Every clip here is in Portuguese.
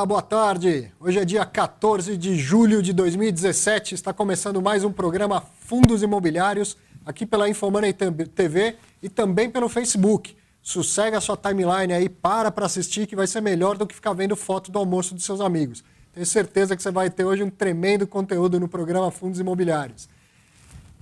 Olá, boa tarde. Hoje é dia 14 de julho de 2017. Está começando mais um programa Fundos Imobiliários aqui pela Infomoney TV e também pelo Facebook. Sossega a sua timeline aí, para assistir, que vai ser melhor do que ficar vendo foto do almoço dos seus amigos. Tenho certeza que você vai ter hoje um tremendo conteúdo no programa Fundos Imobiliários.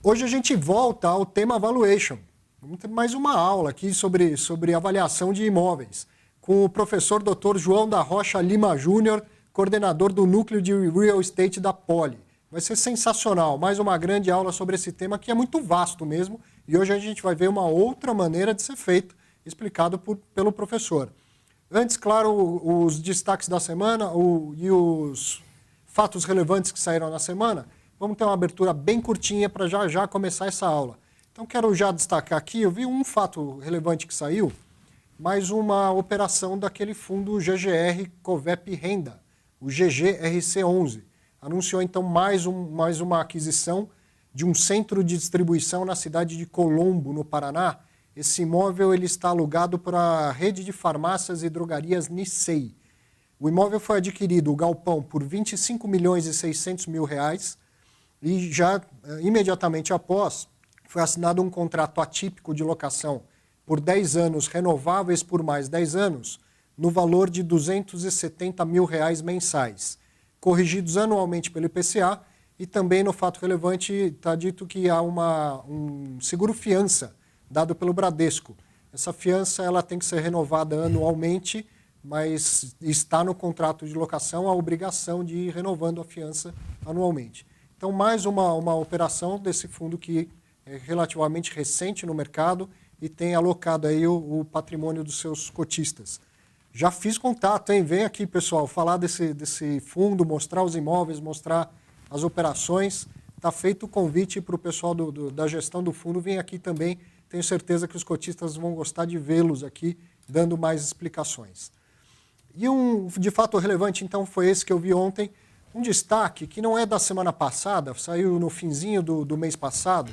Hoje a gente volta ao tema Valuation. Vamos ter mais uma aula aqui sobre avaliação de imóveis, com o professor Dr. João da Rocha Lima Júnior, coordenador do Núcleo de Real Estate da Poli. Vai ser sensacional, mais uma grande aula sobre esse tema que é muito vasto mesmo, e hoje a gente vai ver uma outra maneira de ser feito, explicado pelo professor. Antes, claro, os destaques da semana e os fatos relevantes que saíram na semana. Vamos ter uma abertura bem curtinha para já começar essa aula. Então, quero já destacar aqui, eu vi um fato relevante que saiu, mais uma operação daquele fundo GGR Covep Renda, o GGRC11. Anunciou, então, mais uma aquisição de um centro de distribuição na cidade de Colombo, no Paraná. Esse imóvel ele está alugado para a rede de farmácias e drogarias Nissei. O imóvel foi adquirido, o galpão, por R$25.600.000 e já imediatamente após foi assinado um contrato atípico de locação por 10 anos, renováveis por mais 10 anos, no valor de R$270.000 mensais, corrigidos anualmente pelo IPCA, e também no fato relevante está dito que há um seguro-fiança dado pelo Bradesco. Essa fiança ela tem que ser renovada anualmente, mas está no contrato de locação a obrigação de ir renovando a fiança anualmente. Então, mais uma operação desse fundo que é relativamente recente no mercado e tem alocado aí o patrimônio dos seus cotistas. Já fiz contato, hein? Vem aqui, pessoal, falar desse fundo, mostrar os imóveis, mostrar as operações. Está feito o convite para o pessoal da gestão do fundo vir aqui também. Tenho certeza que os cotistas vão gostar de vê-los aqui, dando mais explicações. E de fato relevante, então, foi esse que eu vi ontem. Um destaque que não é da semana passada, saiu no finzinho do mês passado.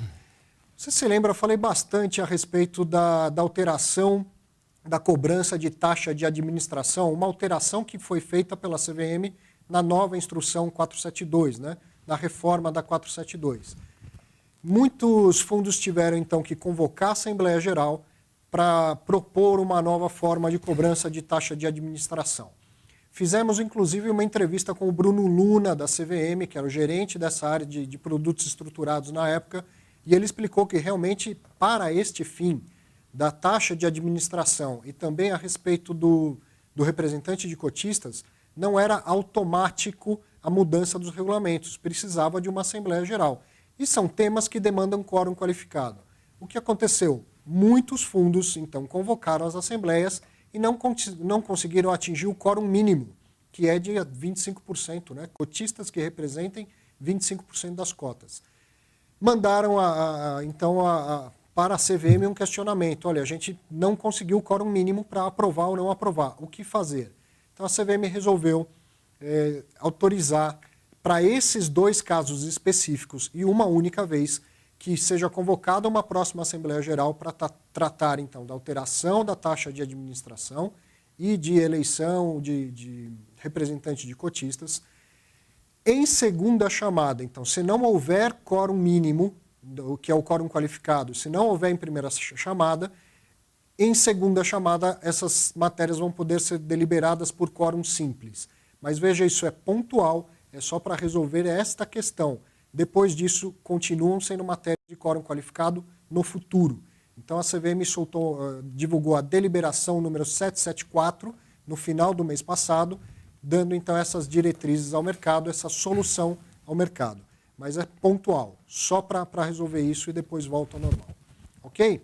Você se lembra, eu falei bastante a respeito da alteração da cobrança de taxa de administração, uma alteração que foi feita pela CVM na nova instrução 472, né, na reforma da 472. Muitos fundos tiveram, então, que convocar a Assembleia Geral para propor uma nova forma de cobrança de taxa de administração. Fizemos, inclusive, uma entrevista com o Bruno Luna, da CVM, que era o gerente dessa área de produtos estruturados na época, e ele explicou que, realmente, para este fim da taxa de administração e também a respeito do representante de cotistas, não era automático a mudança dos regulamentos, precisava de uma Assembleia Geral. E são temas que demandam quórum qualificado. O que aconteceu? Muitos fundos, então, convocaram as assembleias e não conseguiram atingir o quórum mínimo, que é de 25%, né? Cotistas que representem 25% das cotas. Mandaram, para a CVM um questionamento. Olha, a gente não conseguiu o quórum mínimo para aprovar ou não aprovar. O que fazer? Então, a CVM resolveu autorizar para esses dois casos específicos e uma única vez que seja convocada uma próxima Assembleia Geral para tratar, então, da alteração da taxa de administração e de eleição de representante de cotistas. Em segunda chamada, então, se não houver quórum mínimo, que é o quórum qualificado, se não houver em primeira chamada, em segunda chamada essas matérias vão poder ser deliberadas por quórum simples. Mas veja, isso é pontual, é só para resolver esta questão. Depois disso, continuam sendo matéria de quórum qualificado no futuro. Então, a CVM divulgou a deliberação número 774 no final do mês passado, dando, então, essas diretrizes ao mercado, essa solução ao mercado. Mas é pontual, só para resolver isso e depois volta ao normal. Ok?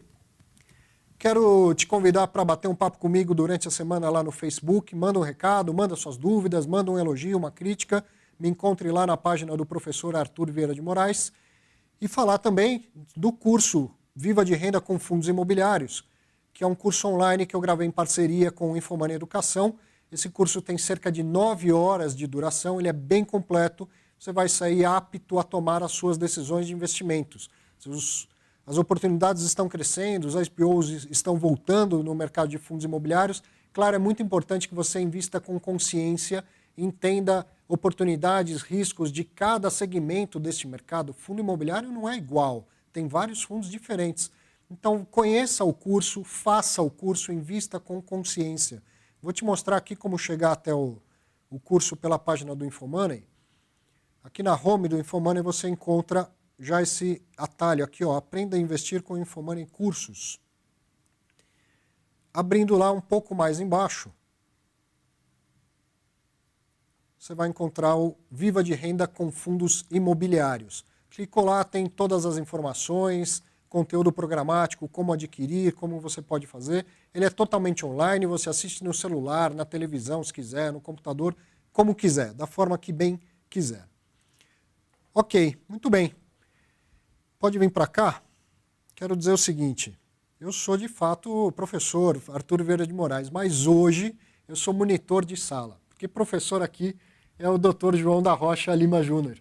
Quero te convidar para bater um papo comigo durante a semana lá no Facebook. Manda um recado, manda suas dúvidas, manda um elogio, uma crítica. Me encontre lá na página do professor Arthur Vieira de Moraes. E falar também do curso Viva de Renda com Fundos Imobiliários, que é um curso online que eu gravei em parceria com o Infomoney Educação. Esse curso tem cerca de 9 horas de duração, ele é bem completo. Você vai sair apto a tomar as suas decisões de investimentos. As oportunidades estão crescendo, os IPOs estão voltando no mercado de fundos imobiliários. Claro, é muito importante que você invista com consciência entenda oportunidades, riscos de cada segmento deste mercado. Fundo imobiliário não é igual, tem vários fundos diferentes. Então, conheça o curso, faça o curso, invista com consciência. Vou te mostrar aqui como chegar até o curso pela página do Infomoney. Aqui na home do Infomoney você encontra já esse atalho aqui, ó, aprenda a investir com o Infomoney Cursos. Abrindo lá um pouco mais embaixo, você vai encontrar o Viva de Renda com Fundos Imobiliários. Clicou lá, tem todas as informações, conteúdo programático, como adquirir, como você pode fazer. Ele é totalmente online, você assiste no celular, na televisão, se quiser, no computador, como quiser, da forma que bem quiser. Ok, muito bem. Pode vir para cá? Quero dizer o seguinte, eu sou de fato o professor Arthur Vieira de Moraes, mas hoje eu sou monitor de sala, porque professor aqui é o Dr. João da Rocha Lima Júnior,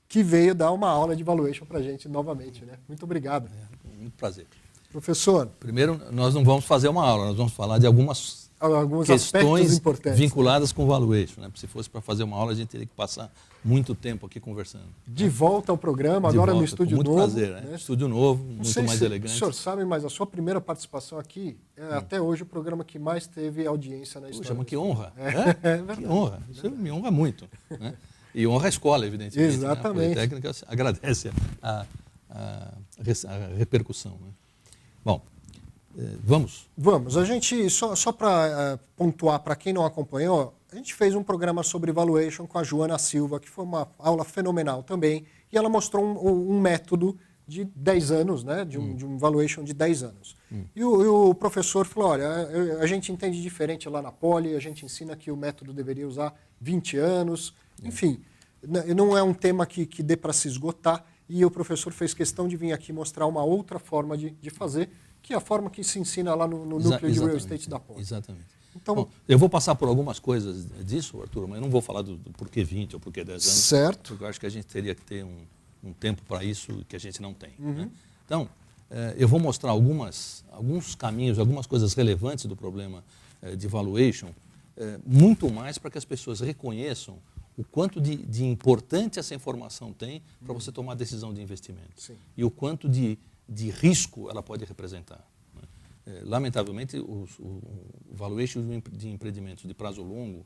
que veio dar uma aula de valuation para a gente novamente, né? Muito obrigado. Muito prazer. Professor. Primeiro, nós não vamos fazer uma aula, nós vamos falar de alguns questões vinculadas com valuation, né? Se fosse para fazer uma aula, a gente teria que passar muito tempo aqui conversando. De volta ao programa, agora no estúdio novo. Muito prazer, né? Estúdio novo, muito mais elegante. O senhor sabe, mas a sua primeira participação aqui é até hoje o programa que mais teve audiência na história. Puxa, mas que honra. É verdade. Que honra. Isso me honra muito. Né? E honra a escola, evidentemente. Exatamente. Né? A Politécnica agradece a repercussão. Né? Bom, vamos? Vamos. A gente, só para pontuar, para quem não acompanhou, a gente fez um programa sobre valuation com a Joana Silva, que foi uma aula fenomenal também, e ela mostrou um método de 10 anos, né, de um valuation de 10 anos. E o professor falou, olha, a gente entende diferente lá na Poli, a gente ensina que o método deveria usar 20 anos, enfim, não é um tema que dê para se esgotar, e o professor fez questão de vir aqui mostrar uma outra forma de fazer, que é a forma que se ensina lá no núcleo de real estate da Poli. Exatamente. Então, bom, eu vou passar por algumas coisas disso, Arthur, mas eu não vou falar do porquê 20 ou porquê 10 anos. Certo. Porque eu acho que a gente teria que ter um tempo para isso que a gente não tem. Né? Então, eu vou mostrar alguns caminhos, algumas coisas relevantes do problema de valuation, muito mais para que as pessoas reconheçam o quanto de importante essa informação tem para você tomar decisão de investimento. Sim. E o quanto de risco ela pode representar. Lamentavelmente, o valuation de empreendimentos de prazo longo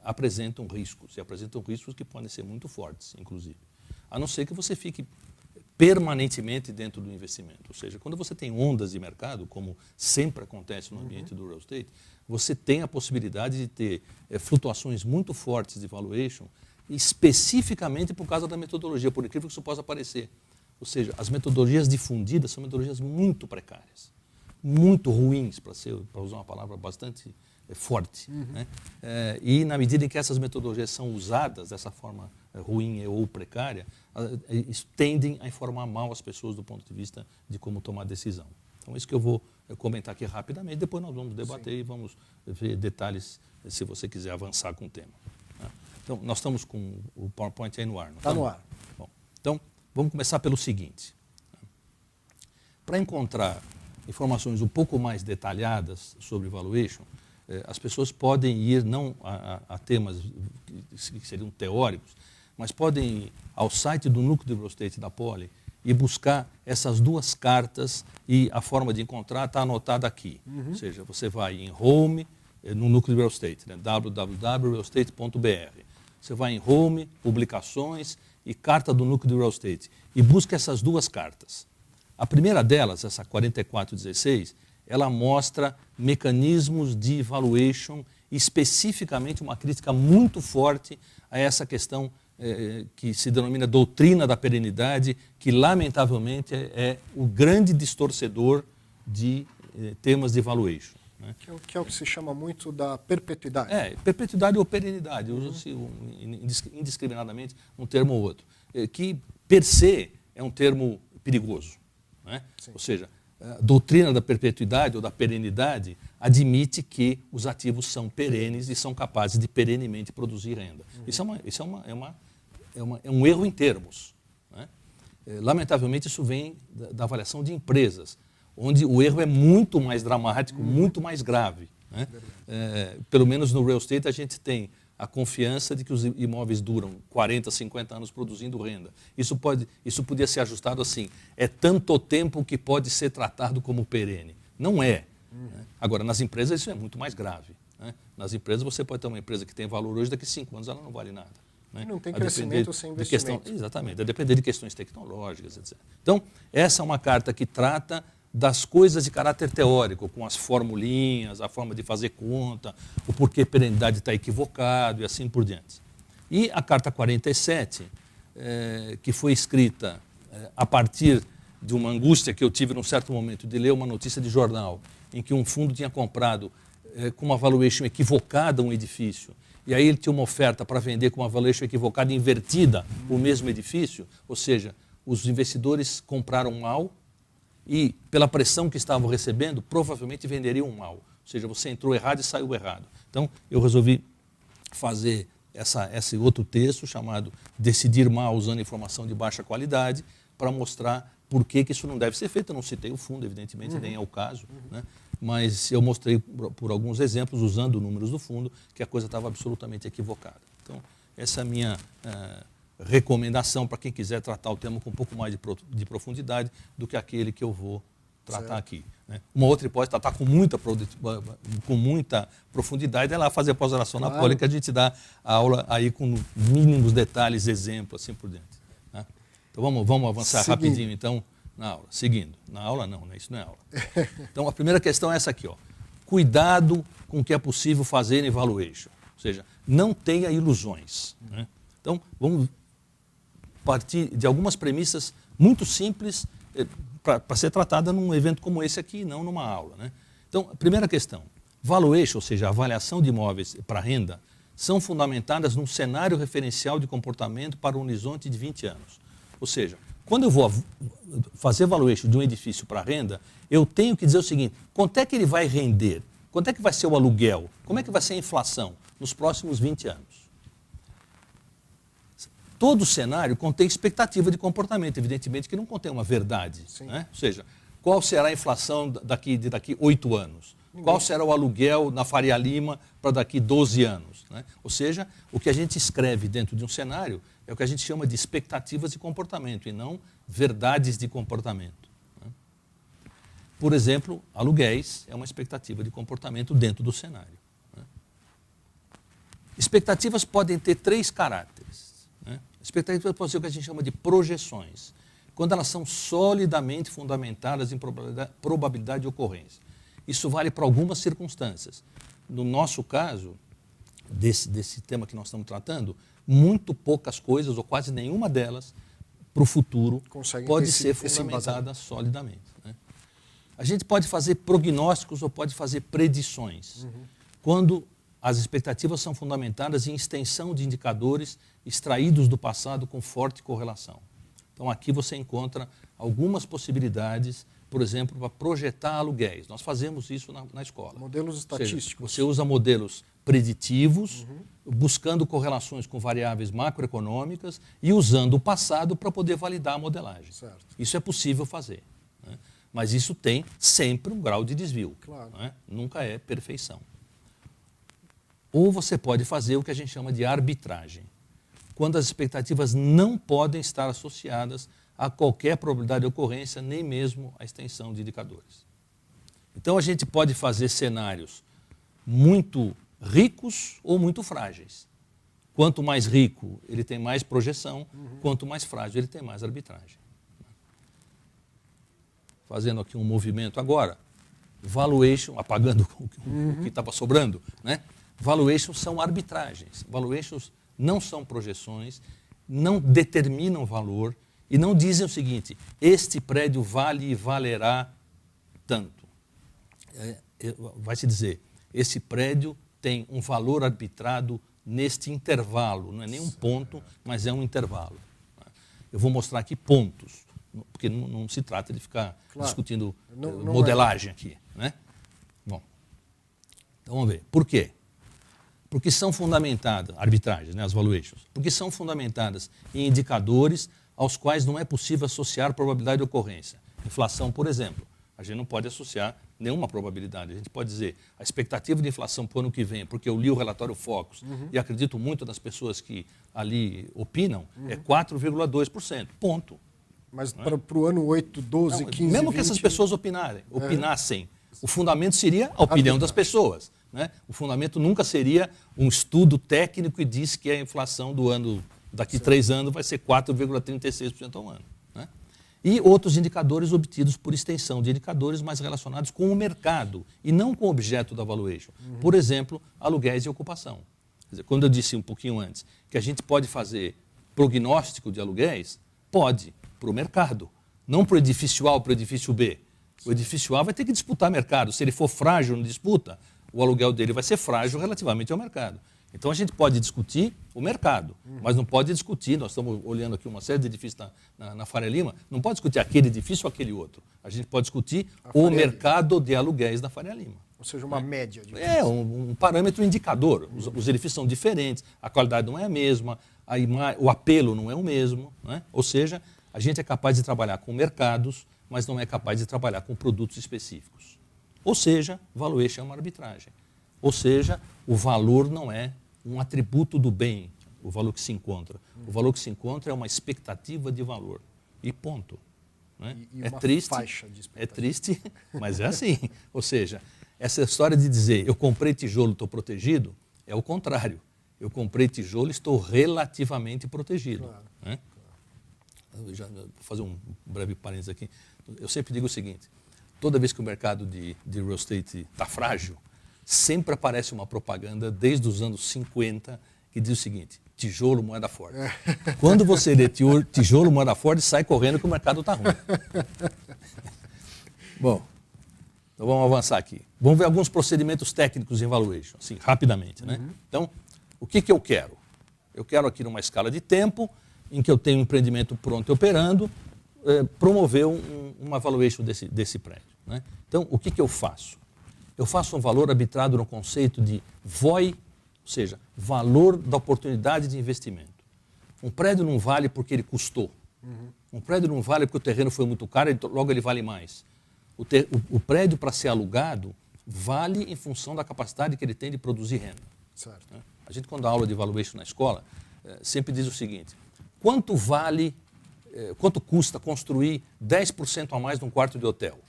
apresentam riscos, e apresentam riscos que podem ser muito fortes, inclusive. A não ser que você fique permanentemente dentro do investimento. Ou seja, quando você tem ondas de mercado, como sempre acontece no ambiente do real estate, você tem a possibilidade de ter flutuações muito fortes de valuation, especificamente por causa da metodologia, por incrível que isso possa parecer. Ou seja, as metodologias difundidas são metodologias muito precárias, muito ruins, para usar uma palavra bastante forte. Né? E na medida em que essas metodologias são usadas dessa forma ruim ou precária, tendem a informar mal as pessoas do ponto de vista de como tomar decisão. Então, isso que eu vou comentar aqui rapidamente, depois nós vamos debater e vamos ver detalhes se você quiser avançar com o tema. Né? Então, nós estamos com o PowerPoint aí no ar, não está? Está no ar. Bom, então, vamos começar pelo seguinte. Para encontrar informações um pouco mais detalhadas sobre valuation, as pessoas podem ir não a temas que seriam teóricos, mas podem ir ao site do Núcleo de Real Estate da Poli e buscar essas duas cartas, e a forma de encontrar está anotada aqui. Ou seja, você vai em Home, no Núcleo de Real Estate, né, www.realestate.br. Você vai em Home, Publicações e Carta do Núcleo de Real Estate e busca essas duas cartas. A primeira delas, essa 4416, ela mostra mecanismos de valuation, especificamente uma crítica muito forte a essa questão que se denomina doutrina da perenidade, que lamentavelmente é o grande distorcedor de temas de valuation. Né? Que é o que se chama muito da perpetuidade. Perpetuidade ou perenidade, usa-se indiscriminadamente um termo ou outro, que per se é um termo perigoso. Né? Ou seja, a doutrina da perpetuidade ou da perenidade admite que os ativos são perenes e são capazes de perenemente produzir renda. Isso é um erro em termos. Né? Lamentavelmente, isso vem da avaliação de empresas, onde o erro é muito mais dramático, muito mais grave. Né? Pelo menos no real estate a gente tem a confiança de que os imóveis duram 40, 50 anos produzindo renda. Isso podia ser ajustado assim, é tanto tempo que pode ser tratado como perene. Não é. Né? Agora, nas empresas isso é muito mais grave. Né? Nas empresas você pode ter uma empresa que tem valor hoje, daqui a 5 anos ela não vale nada. Né? Não tem crescimento sem investimento. Exatamente, a depender de questões tecnológicas, etc. Então, essa é uma carta que trata das coisas de caráter teórico, com as formulinhas, a forma de fazer conta, o porquê a perenidade está equivocado e assim por diante. E a carta 47, que foi escrita a partir de uma angústia que eu tive num certo momento de ler uma notícia de jornal em que um fundo tinha comprado com uma valuation equivocada um edifício, e aí ele tinha uma oferta para vender com uma valuation equivocada invertida o mesmo edifício, ou seja, os investidores compraram mal e, pela pressão que estavam recebendo, provavelmente venderiam mal. Ou seja, você entrou errado e saiu errado. Então, eu resolvi fazer esse outro texto chamado Decidir Mal usando informação de baixa qualidade para mostrar por que isso não deve ser feito. Eu não citei o fundo, evidentemente, nem é o caso, né? Mas eu mostrei por alguns exemplos, usando números do fundo, que a coisa estava absolutamente equivocada. Então, essa é a minha recomendação para quem quiser tratar o tema com um pouco mais de profundidade do que aquele que eu vou tratar aqui. Né? Uma outra hipótese, tratar com muita profundidade, é lá fazer a pós-graduação na Poli, que a gente dá a aula aí com mínimos detalhes, exemplos, assim por diante. Né? Então vamos avançar rapidinho, então, na aula. Seguindo. Na aula não, né? Isso não é aula. Então a primeira questão é essa aqui, ó. Cuidado com o que é possível fazer em valuation. Ou seja, não tenha ilusões. Né? Então, vamos partir de algumas premissas muito simples para ser tratada num evento como esse aqui, não numa aula. Né? Então, a primeira questão, valuation, ou seja, a avaliação de imóveis para renda, são fundamentadas num cenário referencial de comportamento para um horizonte de 20 anos. Ou seja, quando eu vou fazer valuation de um edifício para renda, eu tenho que dizer o seguinte, quanto é que ele vai render? Quanto é que vai ser o aluguel? Como é que vai ser a inflação nos próximos 20 anos? Todo cenário contém expectativa de comportamento, evidentemente que não contém uma verdade. Né? Ou seja, qual será a inflação daqui 8 anos? Qual será o aluguel na Faria Lima para daqui 12 anos? Né? Ou seja, o que a gente escreve dentro de um cenário é o que a gente chama de expectativas de comportamento e não verdades de comportamento. Né? Por exemplo, aluguéis é uma expectativa de comportamento dentro do cenário. Né? Expectativas podem ter 3 caráteres. Expectativas podem ser o que a gente chama de projeções, quando elas são solidamente fundamentadas em probabilidade de ocorrência. Isso vale para algumas circunstâncias. No nosso caso, desse tema que nós estamos tratando, muito poucas coisas, ou quase nenhuma delas, para o futuro, pode ser fundamentada solidamente. Né? A gente pode fazer prognósticos ou pode fazer predições, quando as expectativas são fundamentadas em extensão de indicadores extraídos do passado com forte correlação. Então, aqui você encontra algumas possibilidades, por exemplo, para projetar aluguéis. Nós fazemos isso na escola. Modelos estatísticos. Ou seja, você usa modelos preditivos, buscando correlações com variáveis macroeconômicas e usando o passado para poder validar a modelagem. Certo. Isso é possível fazer. Né? Mas isso tem sempre um grau de desvio. Claro. Né? Nunca é perfeição. Ou você pode fazer o que a gente chama de arbitragem, quando as expectativas não podem estar associadas a qualquer probabilidade de ocorrência, nem mesmo a extensão de indicadores. Então, a gente pode fazer cenários muito ricos ou muito frágeis. Quanto mais rico, ele tem mais projeção, quanto mais frágil, ele tem mais arbitragem. Fazendo aqui um movimento agora, valuation, apagando o que estava sobrando, né? Valuations são arbitragens. Valuations não são projeções, não determinam valor e não dizem o seguinte, este prédio vale e valerá tanto. Vai se dizer, esse prédio tem um valor arbitrado neste intervalo, não é nem um ponto, mas é um intervalo. Eu vou mostrar aqui pontos, porque não se trata de ficar discutindo modelagem aqui. Né? Bom, então vamos ver. Por quê? Porque são fundamentadas, arbitragens, né, as valuations, porque são fundamentadas em indicadores aos quais não é possível associar probabilidade de ocorrência. Inflação, por exemplo. A gente não pode associar nenhuma probabilidade. A gente pode dizer a expectativa de inflação para o ano que vem, porque eu li o relatório Focus e acredito muito nas pessoas que ali opinam, é 4,2%. Ponto. Mas para o ano 8, 12, 15, mesmo 20... que essas pessoas opinassem, o fundamento seria a opinião das pessoas. Né? O fundamento nunca seria um estudo técnico e diz que a inflação do ano, daqui 3 anos, vai ser 4,36% ao ano. Né? E outros indicadores obtidos por extensão de indicadores mais relacionados com o mercado e não com o objeto da valuation. Por exemplo, aluguéis e ocupação. Quer dizer, quando eu disse um pouquinho antes que a gente pode fazer prognóstico de aluguéis, pode, para o mercado, não para o edifício A ou para o edifício B. O edifício A vai ter que disputar mercado. Se ele for frágil na disputa, o aluguel dele vai ser frágil relativamente ao mercado. Então a gente pode discutir o mercado, mas não pode discutir, nós estamos olhando aqui uma série de edifícios na Faria Lima, não pode discutir aquele edifício ou aquele outro. A gente pode discutir o mercado de aluguéis da Faria Lima. Ou seja, uma média. É, um parâmetro indicador. Os edifícios são diferentes, a qualidade não é a mesma, o apelo não é o mesmo. Né? Ou seja, a gente é capaz de trabalhar com mercados, mas não é capaz de trabalhar com produtos específicos. Ou seja, valuation é uma arbitragem. Ou seja, o valor não é um atributo do bem, o valor que se encontra. O valor que se encontra é uma expectativa de valor. E ponto. Né? E é uma triste, faixa de expectativa. É triste, mas é assim. Ou seja, essa história de dizer eu comprei tijolo, estou protegido, é o contrário. Eu comprei tijolo, estou relativamente protegido. Claro. Né? Vou fazer um breve parênteses aqui. Eu sempre digo o seguinte, toda vez que o mercado de real estate está frágil, sempre aparece uma propaganda desde os anos 50 que diz o seguinte, tijolo, moeda forte. Quando você lê tijolo, moeda forte, sai correndo que o mercado está ruim. Bom, então vamos avançar aqui. Vamos ver alguns procedimentos técnicos em valuation, assim, rapidamente. Né? Então, o que eu quero? Eu quero aqui numa escala de tempo, em que eu tenho um empreendimento pronto e operando, promover uma valuation desse prédio. Né? Então, o que eu faço? Eu faço um valor arbitrado no conceito de VOI, ou seja, valor da oportunidade de investimento. Um prédio não vale porque ele custou. Um prédio não vale porque o terreno foi muito caro, logo ele vale mais. O prédio, para ser alugado, vale em função da capacidade que ele tem de produzir renda. Certo. A gente, quando dá aula de valuation na escola, sempre diz o seguinte, quanto custa construir 10% a mais num quarto de hotel?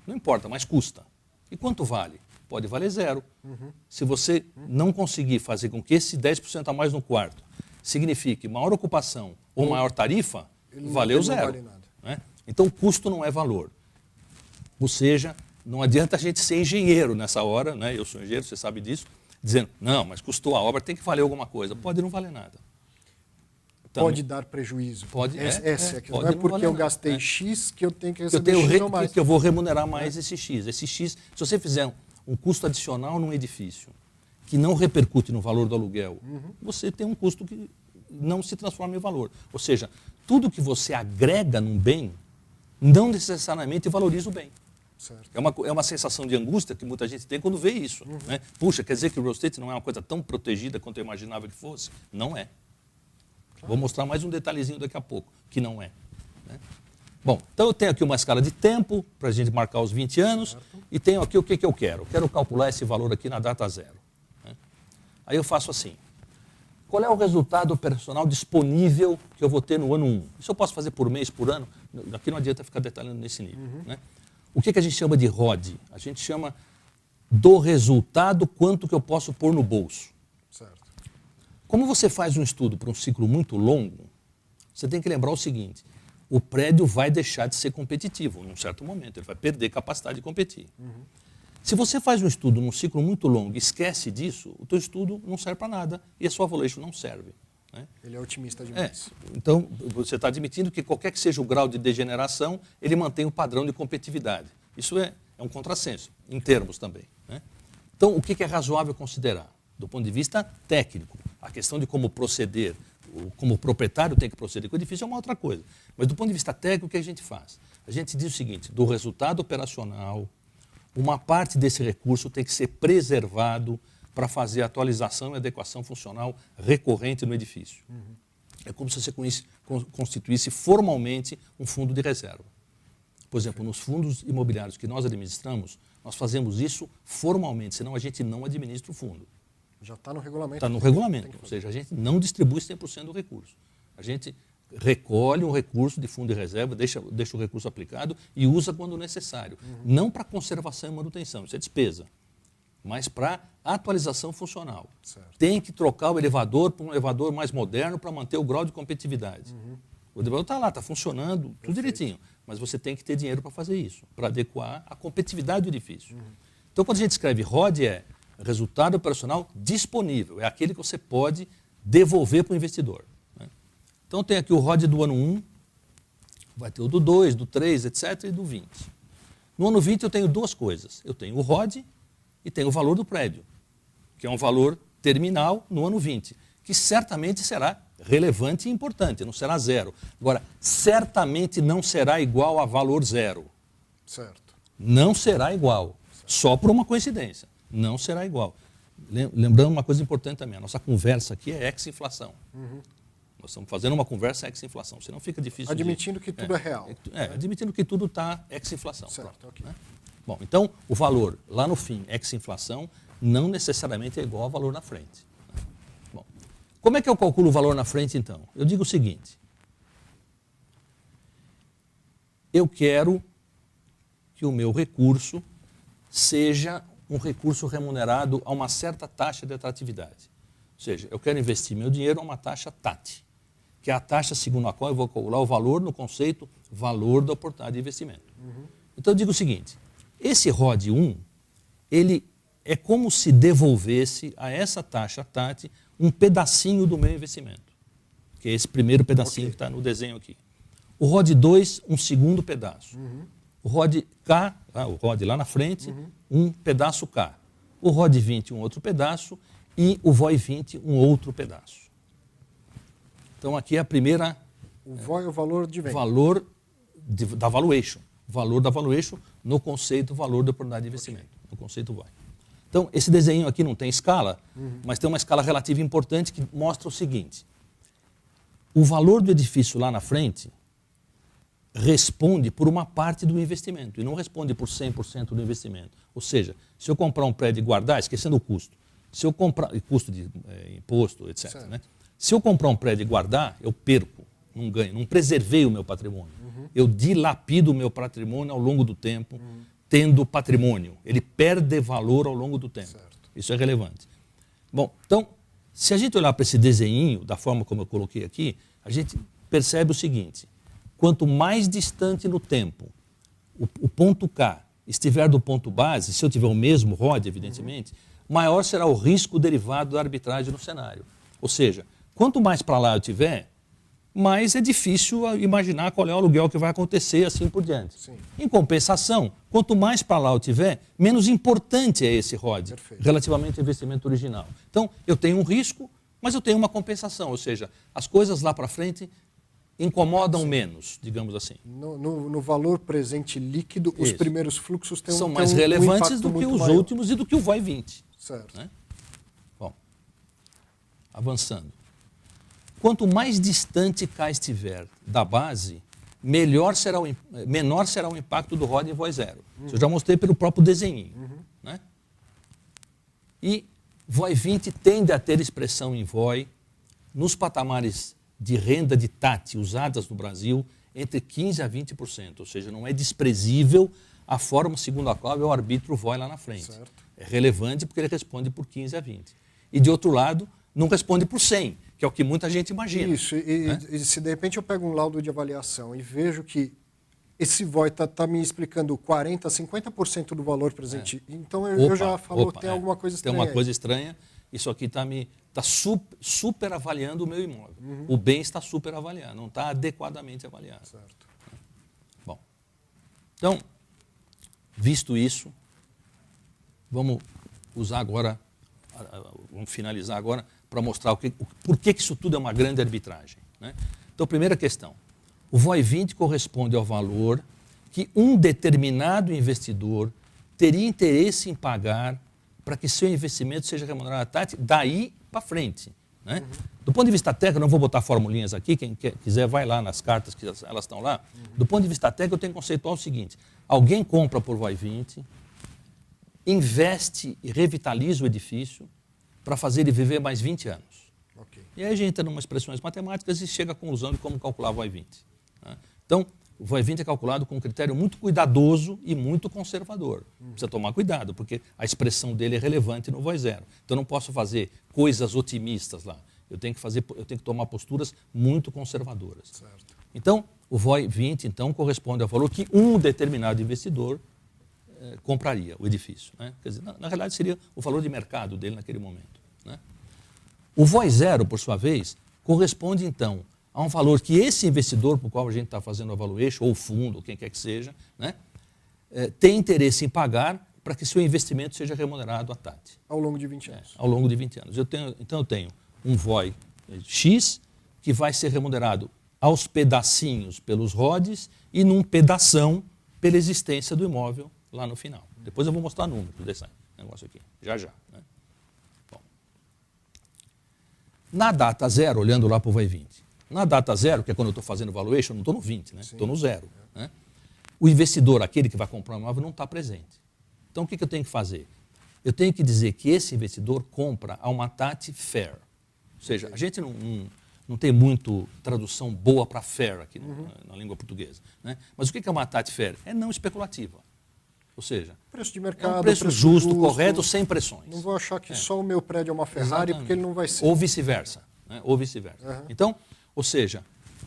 Não importa, mas custa. E quanto vale? Pode valer 0. Se você não conseguir fazer com que esse 10% a mais no quarto signifique maior ocupação ou maior tarifa, valeu 0. Vale nada. Né? Então, o custo não é valor. Ou seja, não adianta a gente ser engenheiro nessa hora, né? Eu sou engenheiro, você sabe disso, dizendo, não, mas custou a obra, tem que valer alguma coisa. Pode não valer nada. Pode dar prejuízo. Pode, não é porque eu gastei X que eu tenho que receber X ou mais. Que eu vou remunerar mais esse X. Esse X, se você fizer um custo adicional num edifício que não repercute no valor do aluguel, você tem um custo que não se transforma em valor. Ou seja, tudo que você agrega num bem não necessariamente valoriza o bem. Certo. É uma sensação de angústia que muita gente tem quando vê isso. Né? Puxa, quer dizer que o real estate não é uma coisa tão protegida quanto eu imaginava que fosse? Não é. Vou mostrar mais um detalhezinho daqui a pouco, que não é. Né? Bom, então eu tenho aqui uma escala de tempo, para a gente marcar os 20 anos, certo. E tenho aqui o que eu quero. Eu quero calcular esse valor aqui na data 0. Né? Aí eu faço assim. Qual é o resultado operacional disponível que eu vou ter no ano 1? Isso eu posso fazer por mês, por ano? Aqui não adianta ficar detalhando nesse nível. Né? O que a gente chama de ROD? A gente chama do resultado quanto que eu posso pôr no bolso. Certo. Como você faz um estudo para um ciclo muito longo, você tem que lembrar o seguinte, o prédio vai deixar de ser competitivo num certo momento, ele vai perder capacidade de competir. Se você faz um estudo num ciclo muito longo e esquece disso, o teu estudo não serve para nada e a sua valuation não serve. Né? Ele é otimista demais. Então, você está admitindo que qualquer que seja o grau de degeneração, ele mantém o padrão de competitividade. Isso é um contrassenso, em termos também. Né? Então, o que é razoável considerar? Do ponto de vista técnico, a questão de como proceder, como o proprietário tem que proceder com o edifício é uma outra coisa. Mas do ponto de vista técnico, o que a gente faz? A gente diz o seguinte, do resultado operacional, uma parte desse recurso tem que ser preservado para fazer a atualização e adequação funcional recorrente no edifício. É como se você constituísse formalmente um fundo de reserva. Por exemplo, nos fundos imobiliários que nós administramos, nós fazemos isso formalmente, senão a gente não administra o fundo. Já está no regulamento. Está no regulamento, ou seja, a gente não distribui 100% do recurso. A gente recolhe um recurso de fundo de reserva, deixa o recurso aplicado e usa quando necessário. Não para conservação e manutenção, isso é despesa, mas para atualização funcional. Certo. Tem que trocar o elevador para um elevador mais moderno para manter o grau de competitividade. O elevador está lá, está funcionando, tudo direitinho, mas você tem que ter dinheiro para fazer isso, para adequar a competitividade do edifício. Então, quando a gente escreve ROD, é resultado operacional disponível, é aquele que você pode devolver para o investidor. Né? Então, tem aqui o ROD do ano 1, vai ter o do 2, do 3, etc., e do 20. No ano 20 eu tenho duas coisas. Eu tenho o ROD e tenho o valor do prédio, que é um valor terminal no ano 20, que certamente será relevante e importante, não será zero. Agora, certamente não será igual a valor zero. Certo. Não será igual, só por uma coincidência. Não será igual. Lembrando uma coisa importante também, a nossa conversa aqui é ex-inflação. Nós estamos fazendo uma conversa ex-inflação, senão fica difícil admitindo que tudo é real. Admitindo que tudo está ex-inflação. Certo, ok. Né? Bom, então, o valor lá no fim, ex-inflação, não necessariamente é igual ao valor na frente. Bom, como é que eu calculo o valor na frente, então? Eu digo o seguinte. Eu quero que o meu recurso seja um recurso remunerado a uma certa taxa de atratividade. Ou seja, eu quero investir meu dinheiro a uma taxa TAT, que é a taxa segundo a qual eu vou calcular o valor no conceito valor da oportunidade de investimento. Então eu digo o seguinte, esse ROD 1, ele é como se devolvesse a essa taxa TAT um pedacinho do meu investimento, que é esse primeiro pedacinho que está no desenho aqui. O ROD 2, um segundo pedaço. O ROD K, o ROD lá na frente, um pedaço K. O ROD 20, um outro pedaço, e o VOI 20, um outro pedaço. Então aqui é a primeira... O VOI é o valor de venda. Valor da valuation. Valor da valuation no conceito valor da oportunidade de investimento, no conceito VOI. Então, esse desenho aqui não tem escala, mas tem uma escala relativa importante que mostra o seguinte. O valor do edifício lá na frente responde por uma parte do investimento e não responde por 100% do investimento. Ou seja, se eu comprar um prédio e guardar, esquecendo o custo, se eu comprar, custo de imposto, etc. Né? Se eu comprar um prédio e guardar, eu perco, não ganho, não preservei o meu patrimônio. Eu dilapido o meu patrimônio ao longo do tempo, tendo patrimônio. Ele perde valor ao longo do tempo. Certo. Isso é relevante. Bom, então, se a gente olhar para esse desenho, da forma como eu coloquei aqui, a gente percebe o seguinte. Quanto mais distante no tempo o ponto K estiver do ponto base, se eu tiver o mesmo ROD, evidentemente, maior será o risco derivado da arbitragem no cenário. Ou seja, quanto mais para lá eu tiver, mais é difícil imaginar qual é o aluguel que vai acontecer, assim por diante. Sim. Em compensação, quanto mais para lá eu tiver, menos importante é esse ROD, relativamente ao investimento original. Então, eu tenho um risco, mas eu tenho uma compensação, ou seja, as coisas lá para frente incomodam menos, digamos assim. No valor presente líquido, os primeiros fluxos são mais relevantes do que os últimos e do que o VOI 20. Certo. Né? Bom, avançando. Quanto mais distante K estiver da base, menor será o impacto do ROD em VOI 0. Isso eu já mostrei pelo próprio desenho. Né? E VOI 20 tende a ter expressão em VOI nos patamares de renda de TAT usadas no Brasil entre 15% a 20%, ou seja, não é desprezível a forma segundo a qual eu arbitro o VOI lá na frente. Certo. É relevante porque ele responde por 15% a 20%. E, de outro lado, não responde por 100%, que é o que muita gente imagina. Isso, e se de repente eu pego um laudo de avaliação e vejo que esse VOI está me explicando 40%, 50% do valor presente, então eu já falo que tem alguma coisa estranha. Tem uma coisa estranha, isso aqui está super avaliando o meu imóvel. O bem está super avaliado, não está adequadamente avaliado. Certo. Bom, então, visto isso, vamos usar agora, vamos finalizar agora para mostrar por que isso tudo é uma grande arbitragem. Né? Então, primeira questão, o VOI 20 corresponde ao valor que um determinado investidor teria interesse em pagar para que seu investimento seja remunerado à TAT daí para frente. Né? Do ponto de vista técnico, eu não vou botar formulinhas aqui, quem quiser vai lá nas cartas, que elas estão lá. Do ponto de vista técnico, eu tenho que conceituar o seguinte: alguém compra por VOI 20, investe e revitaliza o edifício para fazer ele viver mais 20 anos. Ok. E aí a gente entra em umas expressões matemáticas e chega à conclusão de como calcular VOI 20. Né? Então, o VOI 20 é calculado com um critério muito cuidadoso e muito conservador. Precisa tomar cuidado, porque a expressão dele é relevante no VOI 0. Então, eu não posso fazer coisas otimistas lá. Eu tenho que tomar posturas muito conservadoras. Certo. Então, o VOI 20, então, corresponde ao valor que um determinado investidor compraria o edifício. Né? Quer dizer, na realidade, seria o valor de mercado dele naquele momento. Né? O VOI 0, por sua vez, corresponde, então, a um valor que esse investidor para o qual a gente está fazendo a valuation, ou fundo, ou quem quer que seja, né, tem interesse em pagar para que seu investimento seja remunerado à TAT. Ao longo de 20 anos. Ao longo de 20 anos. Então eu tenho um VOI X que vai ser remunerado aos pedacinhos pelos RODs e num pedação pela existência do imóvel lá no final. Depois eu vou mostrar números desse negócio aqui, já. Né? Bom. Na data zero, olhando lá para o VOI 20, na data zero, que é quando eu estou fazendo valuation, eu não estou no 20, né? Estou no zero. Né? O investidor, aquele que vai comprar um imóvel, não está presente. Então, o que eu tenho que fazer? Eu tenho que dizer que esse investidor compra a uma TAT fair. Ou seja, a gente não tem muito tradução boa para fair aqui na língua portuguesa. Né? Mas o que é uma TAT fair? É não especulativa. Ou seja, preço de mercado, é um preço justo, correto, sem pressões. Não vou achar que só o meu prédio é uma Ferrari, exatamente, porque ele não vai ser. Ou vice-versa. Né? Ou vice-versa. Então, ou seja,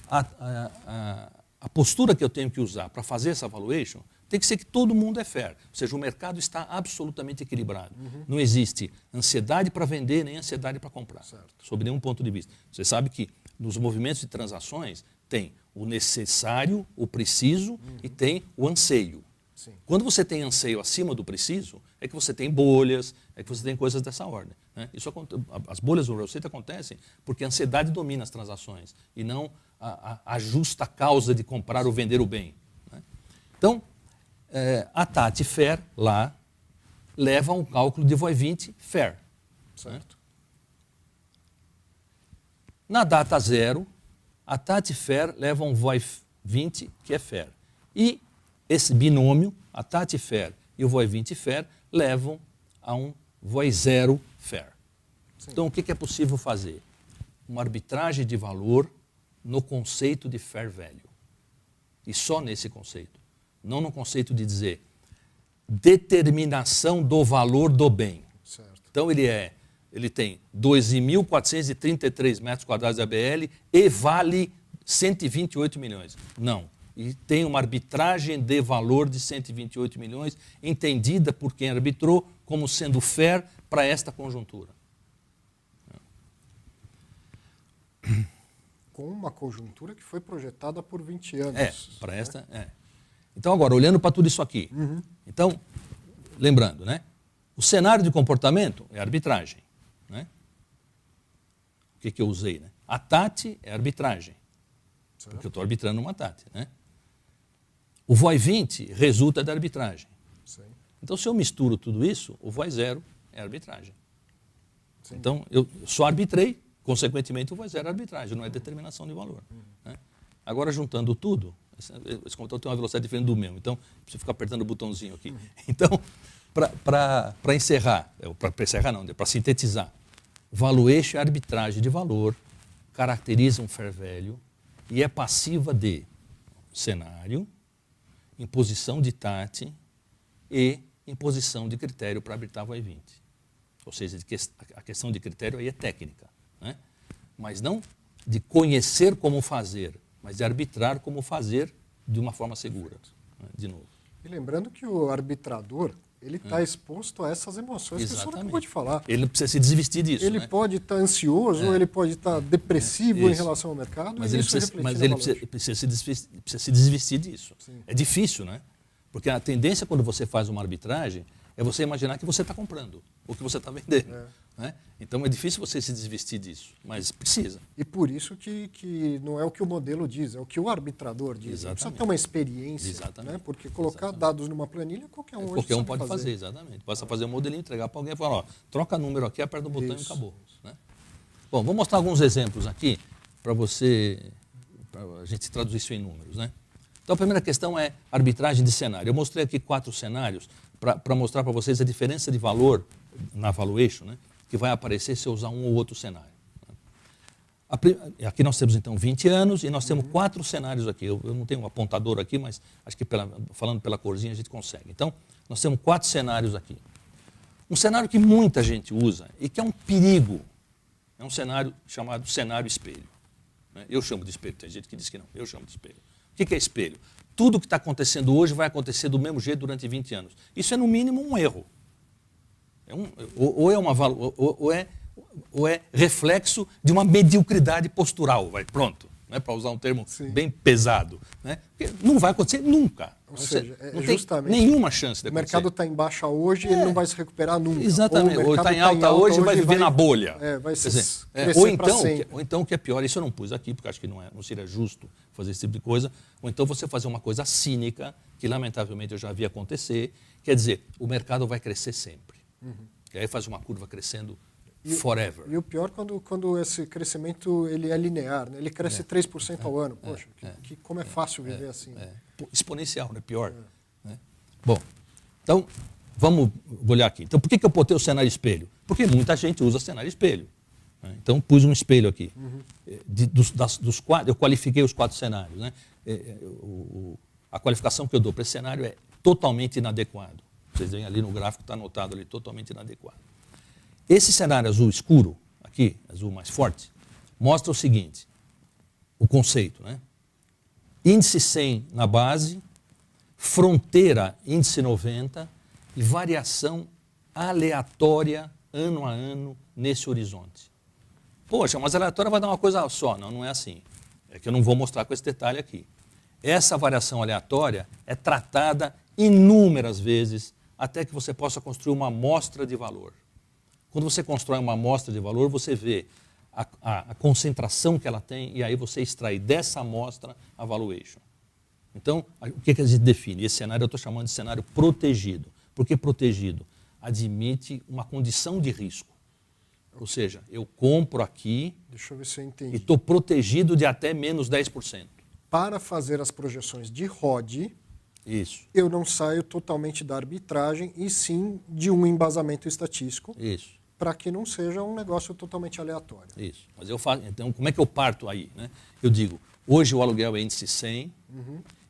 a postura que eu tenho que usar para fazer essa valuation tem que ser que todo mundo é fair. Ou seja, o mercado está absolutamente equilibrado. Não existe ansiedade para vender nem ansiedade para comprar, sob nenhum ponto de vista. Você sabe que nos movimentos de transações tem o necessário, o preciso e tem o anseio. Sim. Quando você tem anseio acima do preciso, é que você tem bolhas, é que você tem coisas dessa ordem. Né? As bolhas do real estate acontecem porque a ansiedade domina as transações e não a justa causa de comprar ou vender o bem. Né? Então, a TAT Fair lá leva a um cálculo de VOI 20 Fair. Certo. Né? Na data zero, a TAT Fair leva a um VOI 20 que é Fair. E esse binômio, a TAT Fair e o VOI 20 Fair, levam a um VOI 0 Fair. Sim. Então, o que é possível fazer? Uma arbitragem de valor no conceito de Fair Value. E só nesse conceito. Não no conceito de dizer determinação do valor do bem. Certo. Então, ele tem 12.433 metros quadrados de ABL e vale 128 milhões. Não. E tem uma arbitragem de valor de 128 milhões, entendida por quem arbitrou como sendo fair para esta conjuntura. Com uma conjuntura que foi projetada por 20 anos. Para esta, Então, agora, olhando para tudo isso aqui. Então, lembrando, né? O cenário de comportamento é arbitragem. Né? O que eu usei? Né? A TAT é arbitragem. Certo. Porque eu estou arbitrando uma TAT. Né? O VOI 20 resulta da arbitragem. Sim. Então, se eu misturo tudo isso, o VOI 0 é arbitragem. Sim. Então, eu só arbitrei, consequentemente, o VOI 0 é arbitragem, não é determinação de valor. Né? Agora, juntando tudo, esse computador tem uma velocidade diferente do meu, então, preciso ficar apertando o botãozinho aqui. Então, para encerrar, para sintetizar, valuation é arbitragem de valor, caracteriza um fair value e é passiva de cenário, imposição de TAT e imposição de critério para arbitrar VOI 20. Ou seja, a questão de critério aí é técnica, né? Mas não de conhecer como fazer, mas de arbitrar como fazer de uma forma segura. Né? De novo. E lembrando que o arbitrador, ele está exposto a essas emoções que o senhor acabou de falar. Ele precisa se desvestir disso. Ele pode estar ansioso, ele pode estar depressivo em relação ao mercado. Mas ele precisa se desvestir disso. Sim. É difícil, né? Porque a tendência quando você faz uma arbitragem é você imaginar que você está comprando ou que você está vendendo. Né? Então é difícil você se desvestir disso, mas precisa. E por isso que não é o que o modelo diz, é o que o arbitrador diz. Exatamente. Precisa ter uma experiência, né? Porque colocar dados numa planilha qualquer um pode fazer, exatamente. Basta fazer um modelinho, entregar para alguém e falar, ó, troca número aqui, aperta o botão e acabou. Né? Bom, vou mostrar alguns exemplos aqui para a gente traduzir isso em números, né? Então, a primeira questão é arbitragem de cenário. Eu mostrei aqui 4 cenários para mostrar para vocês a diferença de valor na valuation, né, que vai aparecer se eu usar um ou outro cenário. Aqui nós temos, então, 20 anos e nós temos 4 cenários aqui. Eu não tenho um apontador aqui, mas acho que falando pela corzinha a gente consegue. Então, nós temos 4 cenários aqui. Um cenário que muita gente usa e que é um perigo é um cenário chamado cenário espelho. Eu chamo de espelho, tem gente que diz que não, eu chamo de espelho. O que é espelho? Tudo que está acontecendo hoje vai acontecer do mesmo jeito durante 20 anos. Isso é, no mínimo, um erro. Ou é reflexo de uma mediocridade postural. Pronto, né, para usar um termo bem pesado. Né? Não vai acontecer nunca. Ou seja, não justamente tem nenhuma chance de o acontecer. mercado está em baixa hoje e ele não vai se recuperar nunca. Exatamente. Ou está em alta hoje e vai viver na bolha. Vai se ou então, o que é pior, isso eu não pus aqui, porque acho que não seria justo fazer esse tipo de coisa, ou então você fazer uma coisa cínica, que lamentavelmente eu já vi acontecer, quer dizer, o mercado vai crescer sempre. E aí faz uma curva crescendo forever. E o pior quando esse crescimento ele é linear, né? Ele cresce 3% ao ano. Poxa, como é fácil viver assim. Exponencial, né? Pior. Né? Bom, então, vou olhar aqui. Então, por que eu botei o cenário espelho? Porque muita gente usa cenário espelho. Né? Então, pus um espelho aqui. Dos 4, eu qualifiquei os 4 cenários. Né? A qualificação que eu dou para esse cenário é totalmente inadequado. Vocês veem ali no gráfico, está anotado ali, totalmente inadequado. Esse cenário azul escuro, aqui, azul mais forte, mostra o seguinte, o conceito, né? Índice 100 na base, fronteira índice 90 e variação aleatória ano a ano nesse horizonte. Poxa, mas aleatória vai dar uma coisa só. Não, não é assim. É que eu não vou mostrar com esse detalhe aqui. Essa variação aleatória é tratada inúmeras vezes até que você possa construir uma amostra de valor. Quando você constrói uma amostra de valor, você vê a concentração que ela tem e aí você extrai dessa amostra a valuation. Então, o que a gente define? Esse cenário eu estou chamando de cenário protegido. Por que protegido? Admite uma condição de risco. Ou seja, eu compro aqui. Deixa eu ver se eu entendi. E estou protegido de até menos 10%. Para fazer as projeções de ROD, isso, eu não saio totalmente da arbitragem e sim de um embasamento estatístico. Isso. Para que não seja um negócio totalmente aleatório. Isso. Mas eu faço, então, como é que eu parto aí? Né? Eu digo, hoje o aluguel é índice 100,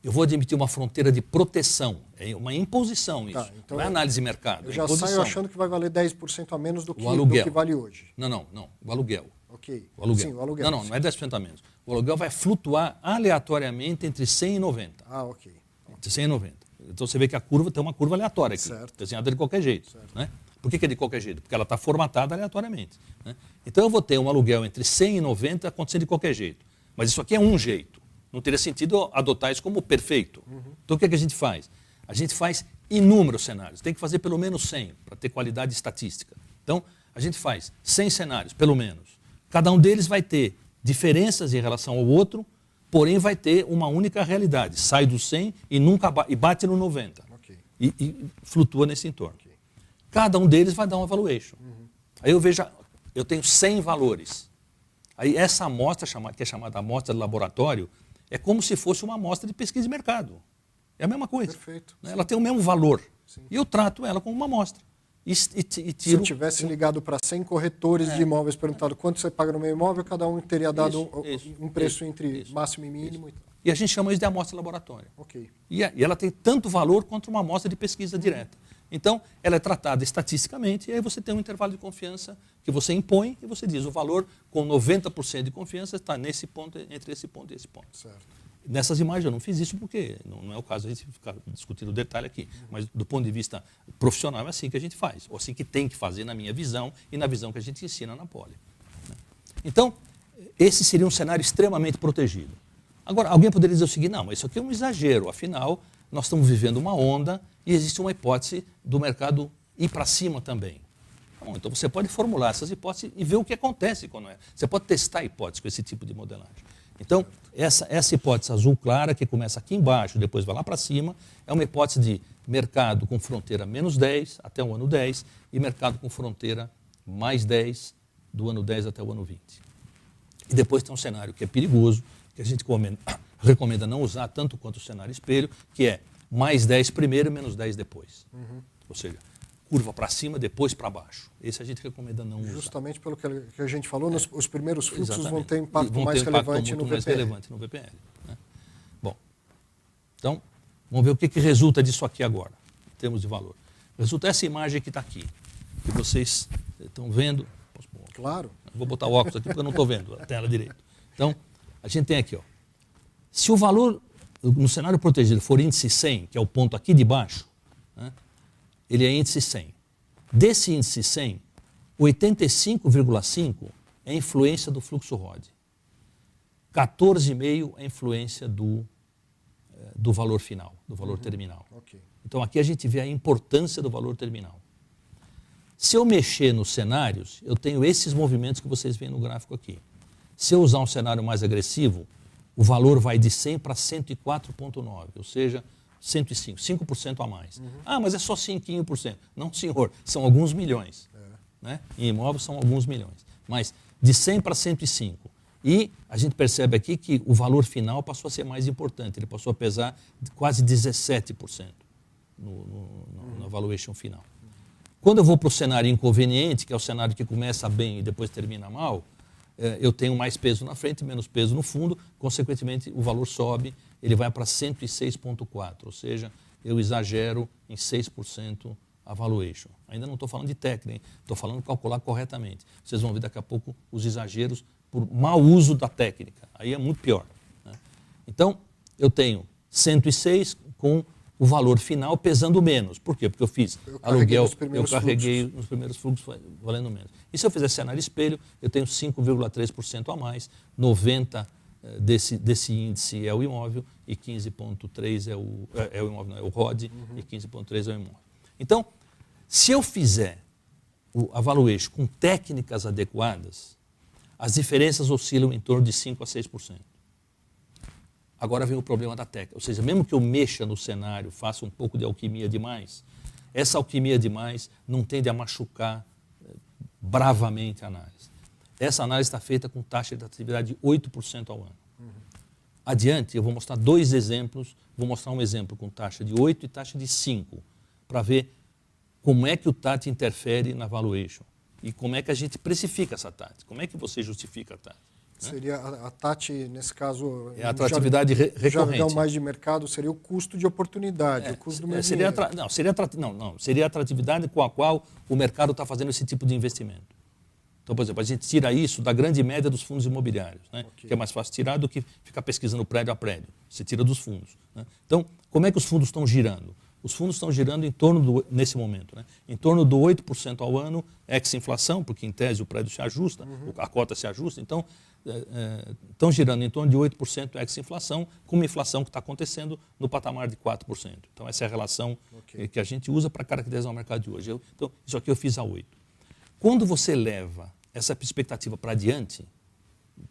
eu vou admitir uma fronteira de proteção, é uma imposição isso, então não é análise de mercado. Eu já saio achando que vai valer 10% a menos do que vale hoje. Não, o aluguel. Ok. O aluguel. Sim, o aluguel. Não é 10% a menos. O aluguel vai flutuar aleatoriamente entre 100 e 90. Ah, ok. Entre 100 e 90. Então você vê que a curva tem uma curva aleatória aqui, desenhada de qualquer jeito. Né? Por que é de qualquer jeito? Porque ela está formatada aleatoriamente. Né? Então eu vou ter um aluguel entre 100 e 90 acontecendo de qualquer jeito. Mas isso aqui é um jeito. Não teria sentido adotar isso como perfeito. Então o que a gente faz? A gente faz inúmeros cenários. Tem que fazer pelo menos 100 para ter qualidade estatística. Então a gente faz 100 cenários, pelo menos. Cada um deles vai ter diferenças em relação ao outro, porém vai ter uma única realidade. Sai do 100 e bate no 90. Okay. E flutua nesse entorno. Okay. Cada um deles vai dar uma valuation. Aí eu vejo, eu tenho 100 valores. Aí essa amostra, que é chamada amostra de laboratório, é como se fosse uma amostra de pesquisa de mercado. É a mesma coisa. Perfeito. Né? Ela tem o mesmo valor. Sim. E eu trato ela como uma amostra. Se eu tivesse ligado para 100 corretores de imóveis, perguntado quanto você paga no meu imóvel, cada um teria dado um preço entre máximo e mínimo. E a gente chama isso de amostra de laboratório. Okay. E ela tem tanto valor quanto uma amostra de pesquisa direta. Então, ela é tratada estatisticamente e aí você tem um intervalo de confiança que você impõe e você diz o valor com 90% de confiança está nesse ponto, entre esse ponto e esse ponto. Certo. Nessas imagens eu não fiz isso porque não é o caso a gente ficar discutindo o detalhe aqui, mas do ponto de vista profissional é assim que a gente faz, ou assim que tem que fazer na minha visão e na visão que a gente ensina na Poli. Então, esse seria um cenário extremamente protegido. Agora, alguém poderia dizer o seguinte, não, mas isso aqui é um exagero, afinal, nós estamos vivendo uma onda e existe uma hipótese do mercado ir para cima também. Bom, então você pode formular essas hipóteses e ver o que acontece quando é. Você pode testar hipóteses com esse tipo de modelagem. Então, essa hipótese azul clara, que começa aqui embaixo, depois vai lá para cima, é uma hipótese de mercado com fronteira menos 10 até o ano 10 e mercado com fronteira mais 10 do ano 10 até o ano 20. E depois tem um cenário que é perigoso, que a gente recomenda não usar tanto quanto o cenário espelho, que é mais 10 primeiro e menos 10 depois. Ou seja, curva para cima, depois para baixo. Esse a gente recomenda não usar. Justamente pelo que a gente falou, os primeiros fluxos Exatamente. vão ter impacto Vão mais ter um impacto relevante muito no mais VPL. relevante no VPL. Né? Bom, então, vamos ver o que resulta disso aqui agora, em termos de valor. Resulta essa imagem que está aqui, que vocês estão vendo. Posso pôr óculos? Claro. Vou botar o óculos aqui porque eu não estou vendo a tela direito. Então, a gente tem aqui, ó, se o valor no cenário protegido for índice 100, que é o ponto aqui de baixo, né, ele é índice 100. Desse índice 100, 85,5 é influência do fluxo ROD. 14,5 é influência do valor final, do valor terminal. Okay. Então aqui a gente vê a importância do valor terminal. Se eu mexer nos cenários, eu tenho esses movimentos que vocês veem no gráfico aqui. Se eu usar um cenário mais agressivo, o valor vai de 100 para 104,9, ou seja, 105, 5% a mais. Ah, mas é só 5%. Não, senhor, são alguns milhões. Né? Em imóveis são alguns milhões. Mas de 100 para 105. E a gente percebe aqui que o valor final passou a ser mais importante. Ele passou a pesar quase 17% na valuation final. Quando eu vou para o cenário inconveniente, que é o cenário que começa bem e depois termina mal, eu tenho mais peso na frente, menos peso no fundo, consequentemente o valor sobe, ele vai para 106,4, ou seja, eu exagero em 6% a valuation. Ainda não estou falando de técnica, estou falando de calcular corretamente. Vocês vão ver daqui a pouco os exageros por mau uso da técnica, aí é muito pior. Né? Então, eu tenho 106 com o valor final pesando menos. Por quê? Porque eu fiz aluguel, eu carreguei nos primeiros fluxos valendo menos. E se eu fizer cenário espelho, eu tenho 5,3% a mais, 90 desse índice é o imóvel e 15,3 é o imóvel, não, é o ROD, e 15,3 é o imóvel. Então, se eu fizer a valuation com técnicas adequadas, as diferenças oscilam em torno de 5% a 6%. Agora vem o problema da técnica, ou seja, mesmo que eu mexa no cenário, faça um pouco de alquimia demais, essa alquimia demais não tende a machucar bravamente a análise. Essa análise está feita com taxa de atividade de 8% ao ano. Adiante, eu vou mostrar dois exemplos, vou mostrar um exemplo com taxa de 8 e taxa de 5, para ver como é que o TAT interfere na valuation e como é que a gente precifica essa TAT, como é que você justifica a TAT. Seria a TAT, nesse caso... É a atratividade recorrente. Jargão mais de mercado seria o custo de oportunidade, o custo do meu dinheiro. Seria a atratividade com a qual o mercado está fazendo esse tipo de investimento. Então, por exemplo, a gente tira isso da grande média dos fundos imobiliários, né? Okay. Que é mais fácil tirar do que ficar pesquisando prédio a prédio. Você tira dos fundos. Né? Então, como é que os fundos estão girando? Os fundos estão girando em torno nesse momento, né? Em torno do 8% ao ano, ex-inflação, porque em tese o prédio se ajusta, a cota se ajusta, então estão girando em torno de 8% ex-inflação, com uma inflação que está acontecendo no patamar de 4%. Então essa é a relação que a gente usa para caracterizar o mercado de hoje. Então isso aqui eu fiz a 8. Quando você leva essa expectativa para adiante,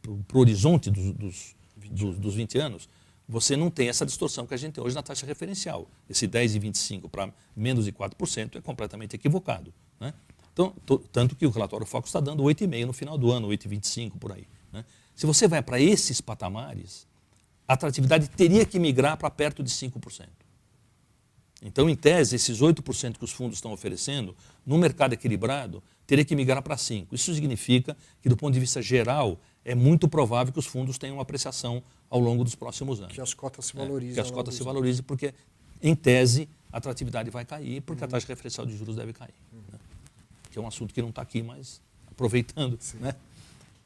para o horizonte dos 20 anos, você não tem essa distorção que a gente tem hoje na taxa referencial. Esse 10,25 para menos de 4% é completamente equivocado. Né? Então, tanto que o relatório Focus está dando 8,5 no final do ano, 8,25 por aí. Né? Se você vai para esses patamares, a atratividade teria que migrar para perto de 5%. Então, em tese, esses 8% que os fundos estão oferecendo, no mercado equilibrado, teria que migrar para 5%. Isso significa que, do ponto de vista geral, é muito provável que os fundos tenham uma apreciação ao longo dos próximos anos. Que as cotas se valorizem. Que as cotas se valorizem, porque, em tese, a atratividade vai cair, porque a taxa referencial de juros deve cair. Né? Que é um assunto que não está aqui, mas aproveitando. Né?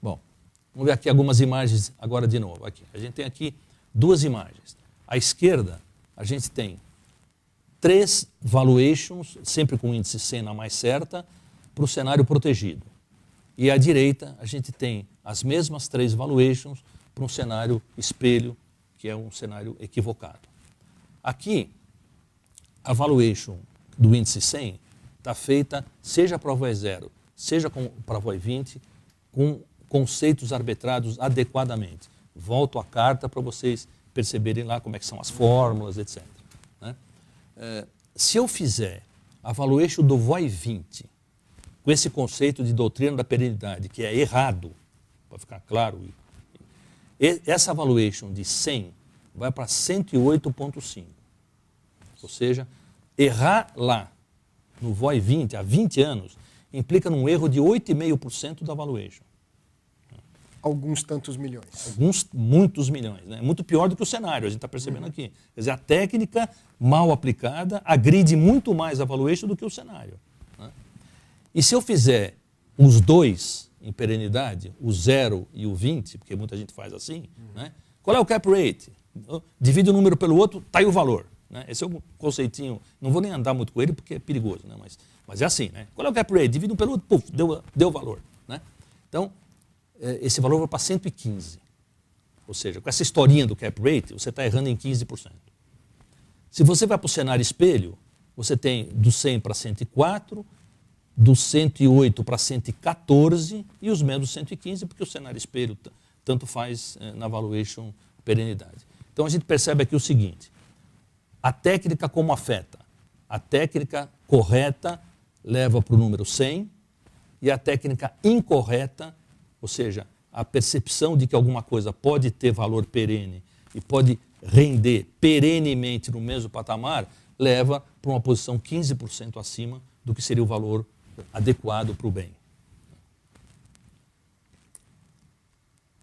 Bom, vamos ver aqui algumas imagens agora de novo. Aqui. A gente tem aqui duas imagens. À esquerda, a gente tem 3 valuations, sempre com o índice 100 na mais certa, para o cenário protegido. E à direita, a gente tem as mesmas 3 valuations para um cenário espelho, que é um cenário equivocado. Aqui, a valuation do índice 100 está feita, seja para a VOE 0, seja para a VOE 20, com conceitos arbitrados adequadamente. Volto à carta para vocês perceberem lá como é que são as fórmulas, etc. Né? Se eu fizer a valuation do VOE 20 com esse conceito de doutrina da perenidade, que é errado, para ficar claro, essa valuation de 100 vai para 108,5. Ou seja, errar lá no VOI 20, há 20 anos, implica num erro de 8,5% da valuation. Alguns tantos milhões. Muitos milhões. Né? Muito pior do que o cenário, a gente está percebendo aqui. Quer dizer, a técnica mal aplicada agride muito mais a valuation do que o cenário. Né? E se eu fizer os dois em perenidade, o 0 e o 20, porque muita gente faz assim, né? Qual é o cap rate? Divide um número pelo outro, está aí o valor. Né? Esse é um conceitinho, não vou nem andar muito com ele porque é perigoso, né? Mas é assim, né? Qual é o cap rate? Divide um pelo outro, puf, deu valor. Né? Então, esse valor vai para 115. Ou seja, com essa historinha do cap rate, você está errando em 15%. Se você vai para o cenário espelho, você tem do 100 para 104, do 108 para 114 e os menos 115, porque o cenário espelho tanto faz na valuation perenidade. Então a gente percebe aqui o seguinte, a técnica como afeta? A técnica correta leva para o número 100 e a técnica incorreta, ou seja, a percepção de que alguma coisa pode ter valor perene e pode render perenemente no mesmo patamar, leva para uma posição 15% acima do que seria o valor adequado para o bem.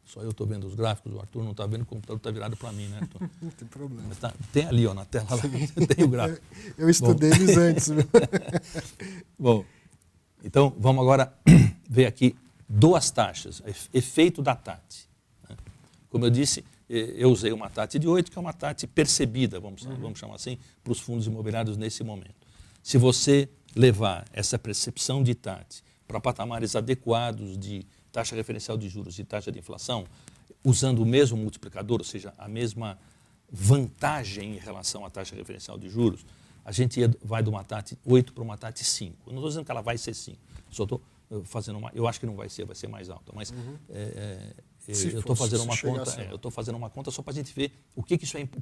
Só eu estou vendo os gráficos, o Arthur não está vendo, o computador está virado para mim, né? Não tem problema. Mas tem ali, ó, na tela, lá, tem o gráfico. Eu estudei eles antes. Bom, então vamos agora ver aqui duas taxas, efeito da TAT. Como eu disse, eu usei uma TAT de 8, que é uma TAT percebida, vamos chamar assim, para os fundos imobiliários nesse momento. Se você levar essa percepção de TAT para patamares adequados de taxa referencial de juros e taxa de inflação, usando o mesmo multiplicador, ou seja, a mesma vantagem em relação à taxa referencial de juros, a gente vai de uma TAT 8 para uma TAT 5. Eu não estou dizendo que ela vai ser 5, só estou fazendo uma... Eu acho que não vai ser mais alta, mas eu estou fazendo uma conta, eu estou fazendo uma conta só para a gente ver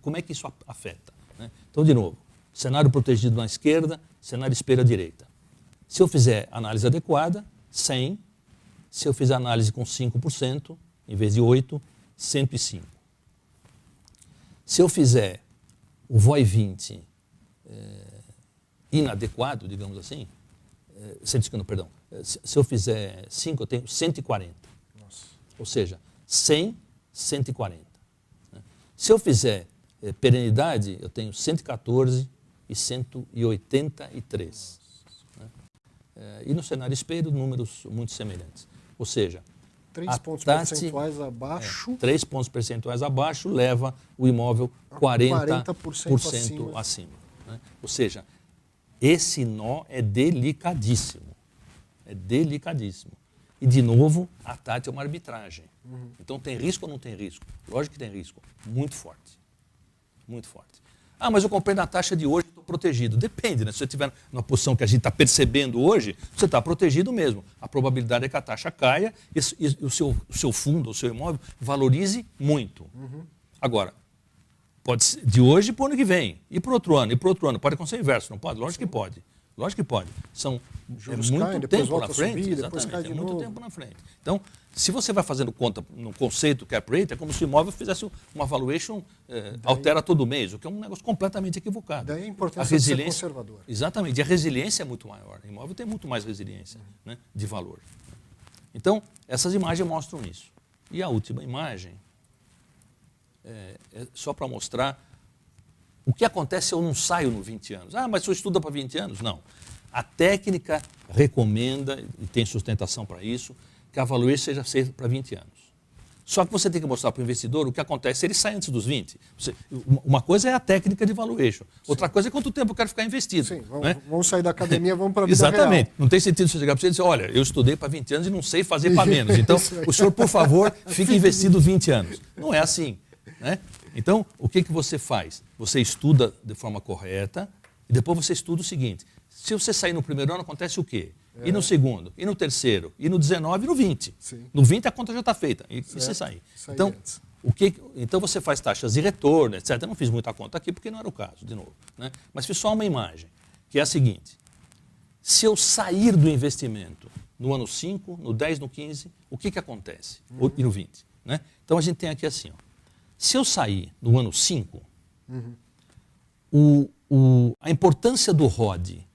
como é que isso afeta. Né? Então, de novo, cenário protegido na esquerda, cenário espelho à direita. Se eu fizer análise adequada, 100. Se eu fizer análise com 5%, em vez de 8, 105. Se eu fizer o VOI 20 inadequado, digamos assim, 150, perdão, se eu fizer 5, eu tenho 140. Nossa. Ou seja, 100, 140. Né? Se eu fizer perenidade, eu tenho 114 e 183. Né? E no cenário espelho, números muito semelhantes. Ou seja, 3 pontos percentuais abaixo. 3 pontos percentuais abaixo leva o imóvel 40% acima. Né? Ou seja, esse nó é delicadíssimo. É delicadíssimo. E, de novo, a TAT é uma arbitragem. Então, tem risco ou não tem risco? Lógico que tem risco. Muito forte. Muito forte. Ah, mas eu comprei na taxa de hoje, estou protegido. Depende, né? Se você estiver numa posição que a gente está percebendo hoje, você está protegido mesmo. A probabilidade é que a taxa caia e o seu fundo, o seu imóvel, valorize muito. Agora, pode ser de hoje para o ano que vem, e para o outro ano, e para o outro ano. Pode acontecer o inverso, não pode? Lógico que pode. Lógico que pode. Muito tempo na frente. Exatamente, é muito tempo na frente. Então, se você vai fazendo conta no conceito cap rate, é como se o imóvel fizesse uma valuation, altera todo mês, o que é um negócio completamente equivocado. Daí a importância de ser conservador. Exatamente, e a resiliência é muito maior. O imóvel tem muito mais resiliência, né, de valor. Então, essas imagens mostram isso. E a última imagem é só para mostrar o que acontece se eu não saio no 20 anos. Ah, mas o senhor estuda para 20 anos? Não. A técnica recomenda, e tem sustentação para isso, que a valuation seja feita para 20 anos. Só que você tem que mostrar para o investidor o que acontece se ele sai antes dos 20. Uma coisa é a técnica de valuation, outra coisa é quanto tempo eu quero ficar investido. Sim, né? Vamos sair da academia, vamos para a vida Exatamente. real. Não tem sentido você chegar para você e dizer, olha, eu estudei para 20 anos e não sei fazer para menos. Então, o senhor, por favor, fique investido 20 anos. Não é assim. Né? Então, o que você faz? Você estuda de forma correta e depois você estuda o seguinte. Se você sair no primeiro ano, acontece o quê? E no segundo, e no terceiro, e no 19, e no 20. Sim. No 20 a conta já está feita, e você sair. Então, então você faz taxas de retorno, etc. Eu não fiz muita conta aqui porque não era o caso, de novo. Né? Mas fiz só uma imagem, que é a seguinte. Se eu sair do investimento no ano 5, no 10, no 15, o que acontece? E no 20. Né? Então a gente tem aqui assim, ó. Se eu sair no ano 5, a importância do ROD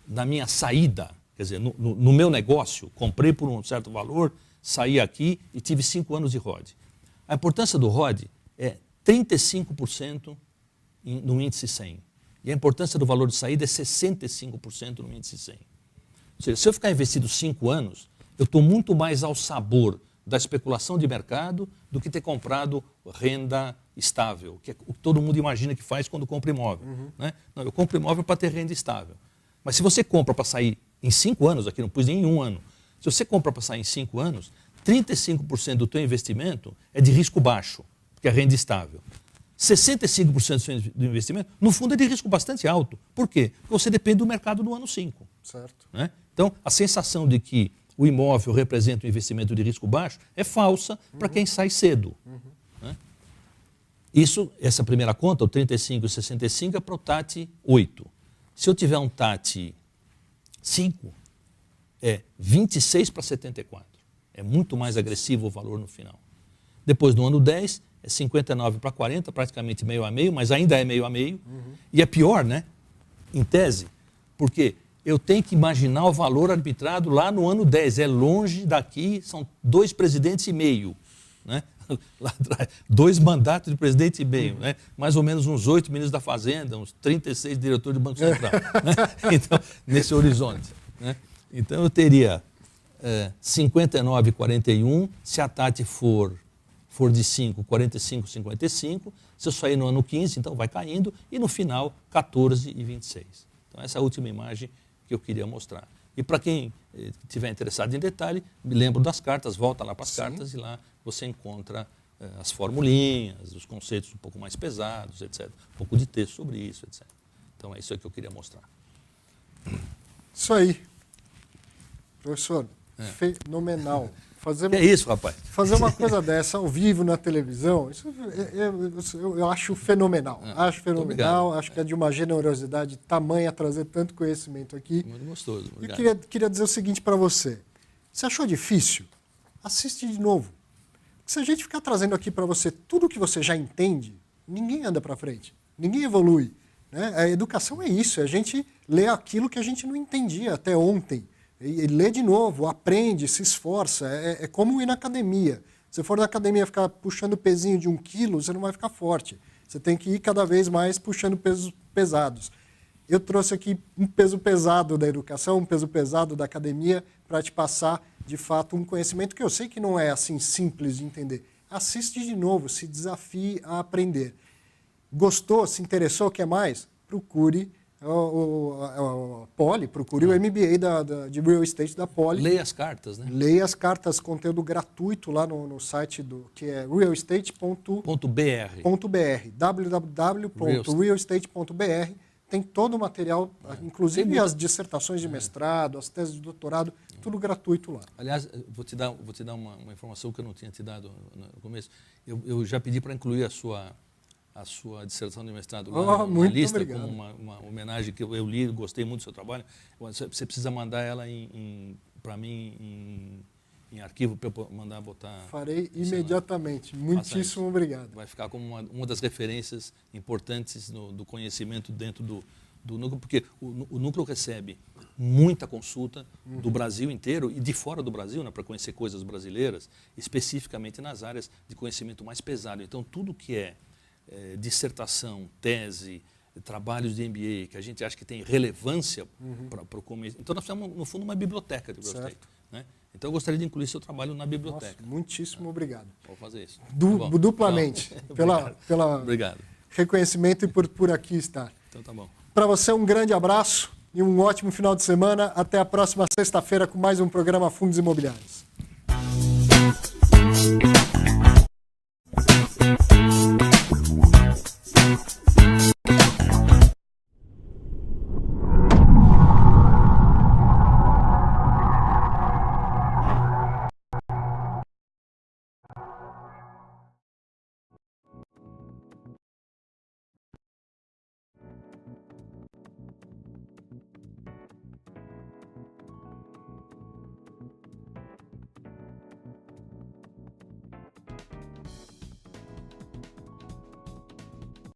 na minha saída, quer dizer, no meu negócio, comprei por um certo valor, saí aqui e tive 5 anos de ROD. A importância do ROD é 35% no índice 100. E a importância do valor de saída é 65% no índice 100. Ou seja, se eu ficar investido 5 anos, eu estou muito mais ao sabor da especulação de mercado do que ter comprado renda estável, que é o que todo mundo imagina que faz quando compra imóvel. Né? Não, eu compro imóvel para ter renda estável. Mas se você compra para sair em 5 anos, aqui não pus nem em 1 ano, se você compra para sair em 5 anos, 35% do teu investimento é de risco baixo, porque é renda estável. 65% do investimento, no fundo, é de risco bastante alto. Por quê? Porque você depende do mercado do ano 5. Certo. Né? Então, a sensação de que o imóvel representa um investimento de risco baixo é falsa para quem sai cedo. Né? Essa primeira conta, o 35 e 65, é para o TAT 8. Se eu tiver um TAT 5, é 26 para 74. É muito mais agressivo o valor no final. Depois, no ano 10, é 59 para 40, praticamente meio a meio, mas ainda é meio a meio. E é pior, né? Em tese, porque eu tenho que imaginar o valor arbitrado lá no ano 10. É longe daqui, são 2 presidentes e meio. Né? Lá atrás, 2 mandatos de presidente e meio. Né? Mais ou menos uns 8 ministros da Fazenda, uns 36 diretores do Banco Central. Né? Então, nesse horizonte. Né? Então, eu teria 59,41. Se a TAT for de 5, 45, 55. Se eu sair no ano 15, então vai caindo. E no final, 14,26. Então, essa é a última imagem que eu queria mostrar. E para quem estiver interessado em detalhe, me lembro das cartas, volta lá para as cartas e lá você encontra as formulinhas, os conceitos um pouco mais pesados, etc. Um pouco de texto sobre isso, etc. Então é isso aí que eu queria mostrar. Isso aí. Professor, fenomenal. É isso, rapaz. Fazer uma coisa dessa ao vivo na televisão, isso eu acho fenomenal. Acho fenomenal, acho que é de uma generosidade tamanha trazer tanto conhecimento aqui. Muito gostoso. Obrigado. Eu queria dizer o seguinte para você. Você achou difícil? Assiste de novo. Se a gente ficar trazendo aqui para você tudo que você já entende, ninguém anda para frente, ninguém evolui. Né? A educação é isso, é a gente ler aquilo que a gente não entendia até ontem. E lê de novo, aprende, se esforça. É como ir na academia. Se você for na academia ficar puxando pezinho de 1 quilo, você não vai ficar forte. Você tem que ir cada vez mais puxando pesos pesados. Eu trouxe aqui um peso pesado da educação, um peso pesado da academia, para te passar, de fato, um conhecimento que eu sei que não é assim simples de entender. Assiste de novo, se desafie a aprender. Gostou, se interessou, quer mais? Procure o Poli, procure o MBA de Real Estate da Poli. Leia as cartas, né? Leia as cartas, conteúdo gratuito lá no site que é realestate.br. www.realestate.br. Tem todo o material, inclusive as dissertações de mestrado, as teses de doutorado, tudo gratuito lá. Aliás, vou te dar uma informação que eu não tinha te dado no começo. Eu já pedi para incluir a sua dissertação de mestrado lá na lista, obrigado. como uma homenagem que eu li, gostei muito do seu trabalho. Você precisa mandar ela para mim em arquivo, para eu mandar botar... Farei imediatamente. Muitíssimo obrigado. Vai ficar como uma das referências importantes do conhecimento dentro do núcleo, porque o núcleo recebe muita consulta do Brasil inteiro e de fora do Brasil, né, para conhecer coisas brasileiras, especificamente nas áreas de conhecimento mais pesado. Então, tudo que é dissertação, tese, trabalhos de MBA, que a gente acha que tem relevância para o começo. Então, nós precisamos, no fundo, uma biblioteca de Real Estate. Né? Então, eu gostaria de incluir seu trabalho na biblioteca. Nossa, muitíssimo obrigado. Vou fazer isso. Duplamente. Pela obrigado. Reconhecimento e por aqui estar. Então, tá bom. Para você, um grande abraço e um ótimo final de semana. Até a próxima sexta-feira com mais um programa Fundos Imobiliários.